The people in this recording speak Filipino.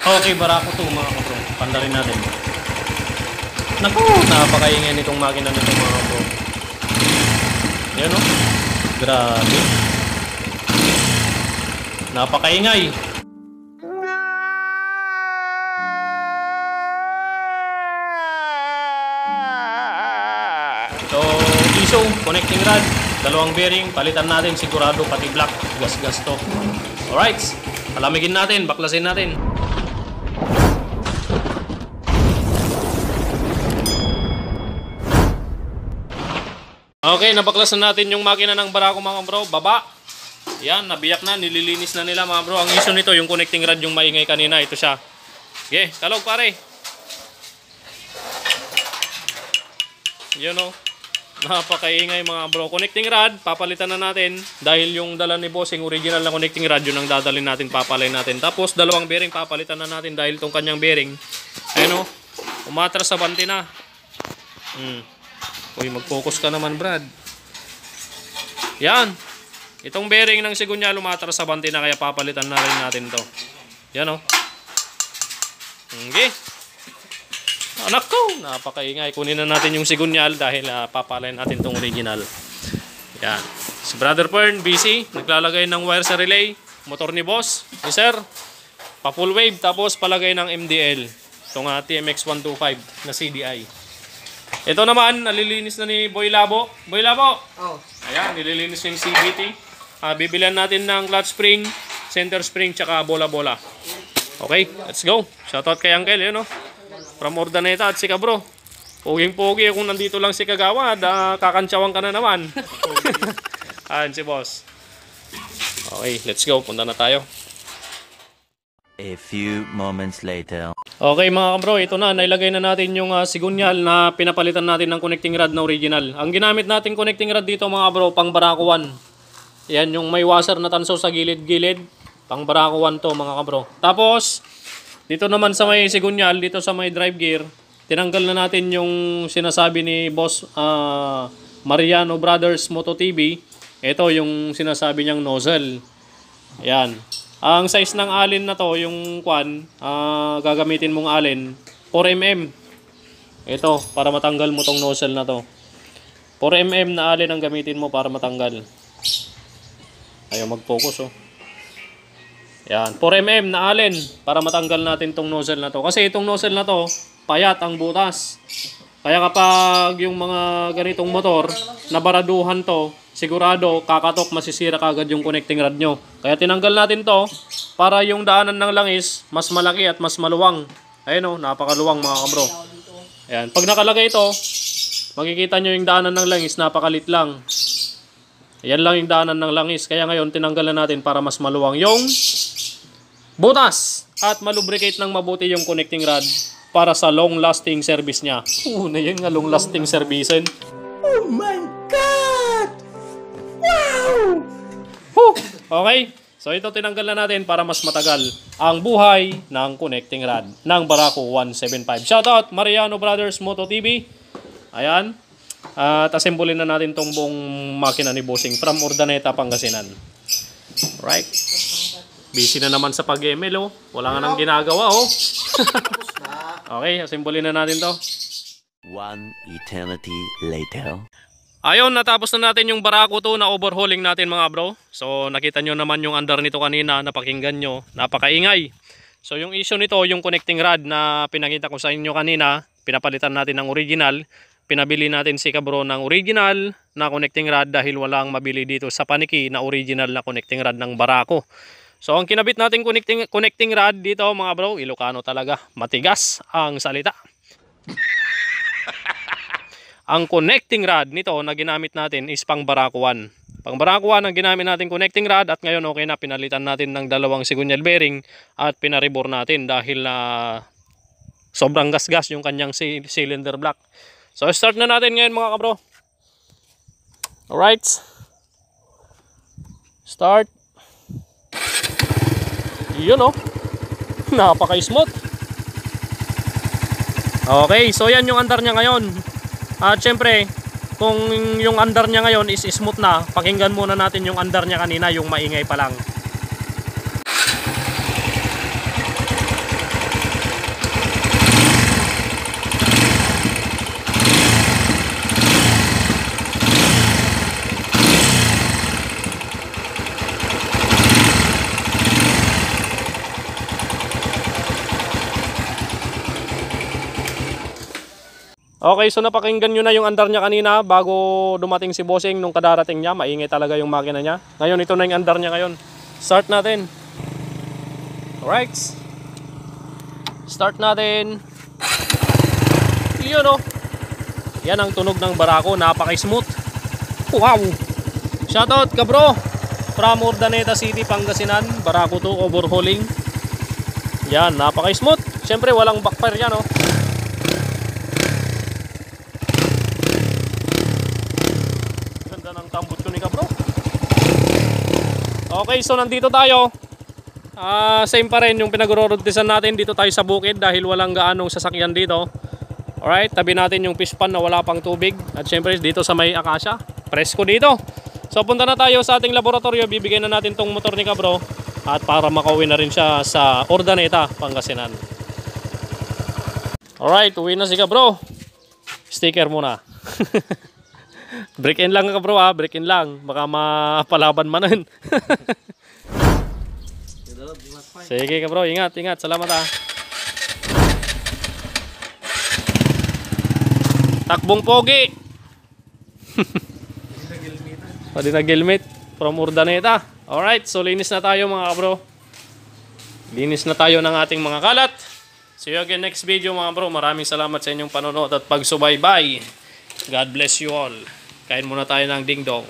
Okay, Barako 2 mga kabro. Panda rin natin. Naku, napakaingay nitong makina nito mga kabro. Yan o. Grabe. Napakaingay. So, iso, connecting rod, dalawang bearing, palitan natin sigurado pati block, gas-gas to. Alright, palamigin natin, baklasin natin. Okay, nabaklasan natin yung makina ng Barako mga bro, baba. Yan, nabiyak na, nililinis na nila mga bro. Ang issue nito, yung connecting rod yung maingay kanina, ito siya. Okay, kalog pare. Yun o. Napakaingay mga bro. Connecting rod, papalitan na natin. Dahil yung dala ni Bossing, original na connecting rod, yun ang dadalhin natin, papalay natin. Tapos, dalawang bearing, papalitan na natin dahil tong kanyang bearing. Ayun o, umatras sa bante na. Uy, mag-focus ka naman, Brad. Yan. Itong bearing ng sigunya lumatras sa bante na, kaya papalitan na rin natin to. Yan o. Okay. Anak ko, napakaingay. Kunin na natin yung sigunyal dahil papalain natin tong original. Yan. Si Brother Fern, busy. Naglalagay ng wire sa relay. Motor ni Boss. Yes, sir. Pa full wave. Tapos palagay ng MDL. Itong TMX 125 na CDI. Ito naman, nalilinis na ni Boy Labo. Boy Labo! Oh. Ayan, nililinis yung CVT. Bibilihan natin ng clutch spring, center spring, tsaka bola-bola. Okay, let's go. Shoutout kay Uncle, yun o. From Ordaneta at si Kabro. Poging-pogi, kung nandito lang si Kagawad, kakantsawang ka na naman. Ayan si Boss. Okay, let's go. Punta na tayo. A few moments later. Okay mga kabro, ito na, nailagay na natin yung sigunyal na pinapalitan natin ng connecting rod na original. Ang ginamit natin connecting rod dito mga kabro, pang Barako 1. Yan yung may washer na tanso sa gilid-gilid. Pang Barako 1 to mga kabro. Tapos, dito naman sa may sigunyal, dito sa may drive gear, tinanggal na natin yung sinasabi ni Boss Mariano Brothers Moto TV. Ito yung sinasabi niyang nozzle. Yan. Ang size ng alin na to, yung kwan, gagamitin mong alin, 4mm. Ito, para matanggal mo tong nozzle na to. 4mm na alin ang gamitin mo para matanggal. Ayaw mag-focus oh. Yan, 4mm na alin para matanggal natin tong nozzle na to. Kasi itong nozzle na to, payat ang butas. Kaya kapag yung mga ganitong motor, nabaraduhan to, sigurado kakatok, masisira kagad yung connecting rod nyo. Kaya tinanggal natin to para yung daanan ng langis mas malaki at mas maluwang. Ayun o, napakaluwang mga kabro. Ayan, pag nakalagay ito, makikita nyo yung daanan ng langis, napakalit lang. Ayan lang yung daanan ng langis. Kaya ngayon, tinanggal na natin para mas maluwang yung butas at malubricate ng mabuti yung connecting rod para sa long-lasting service niya. Na yun nga, long-lasting service. Oh my God! Wow! Okay, so ito tinanggal na natin para mas matagal ang buhay ng connecting rod ng Barako 175. Shoutout Mariano Brothers Moto TV. Ayan. At assemble na natin tong buong makina ni Bossing from Urdaneta, Pangasinan. Right. Busy na naman sa pag-ML oh. Wala nga nang ginagawa oh. Okay, assemble na natin to. One eternity later. Ayun, natapos na natin yung Barako 2 na overhauling natin mga bro. So nakita nyo naman yung under nito kanina, napakinggan nyo, napakaingay. So yung issue nito, yung connecting rod na pinakita ko sa inyo kanina, pinapalitan natin ng original. Pinabili natin si Kabro ng original na connecting rod dahil walang mabili dito sa Paniki na original na connecting rod ng Barako. So ang kinabit natin connecting rod dito mga bro, Ilocano talaga, matigas ang salita. Ang connecting rod nito na ginamit natin is pang Barako 1. Pang Barako 1 ang ginamit natin connecting rod at ngayon okay na, pinalitan natin ng dalawang sigunyal bearing at pinaribor natin dahil sobrang gasgas yung kanyang cylinder block. So start na natin ngayon mga kabro. Alright. Start. Yun oh. Napaka-smooth. Okay, so yan yung andar niya ngayon. At syempre, kung yung andar niya ngayon is smooth na, pakinggan muna natin yung andar niya kanina, yung maingay pa lang. Okay, so napakinggan nyo na yung andar niya kanina bago dumating si Bossing nung kadarating niya. Maingay talaga yung makina niya. Ngayon, ito na yung andar niya ngayon. Start natin. Alright. Start natin. Yun o. Yan ang tunog ng Barako. Napaka-smooth. Wow! Shoutout ka bro! From Urdaneta City, Pangasinan. Barako 2 overhauling. Yan, napaka-smooth. Siyempre, walang backfire yan o. Ganda ng tambot ko ni ka bro. Okay, so nandito tayo. Same pa rin yung pinag-rorodtisan natin. Dito tayo sa bukid dahil walang gaanong sasakyan dito. Alright, tabi natin yung fish pan na wala pang tubig. At syempre dito sa may akasya. Presko dito. So punta na tayo sa ating laboratorio. Bibigyan na natin tong motor ni Kabro. At para makauwi na rin siya sa Urdaneta, Pangasinan. Alright, uwi na si Kabro. Sticker muna. Break in lang Kabro ha. Break in lang. Baka mapalaban manan. Sige ka bro, ingat, ingat. Salamat ah. Takbong pogi. Pwede na gilmit from Urdaneta. Alright, so linis na tayo mga bro. Linis na tayo ng ating mga kalat. See you again next video mga bro. Maraming salamat sa inyong panonood at pagsubaybay. God bless you all. Kain muna tayo ng ding dong.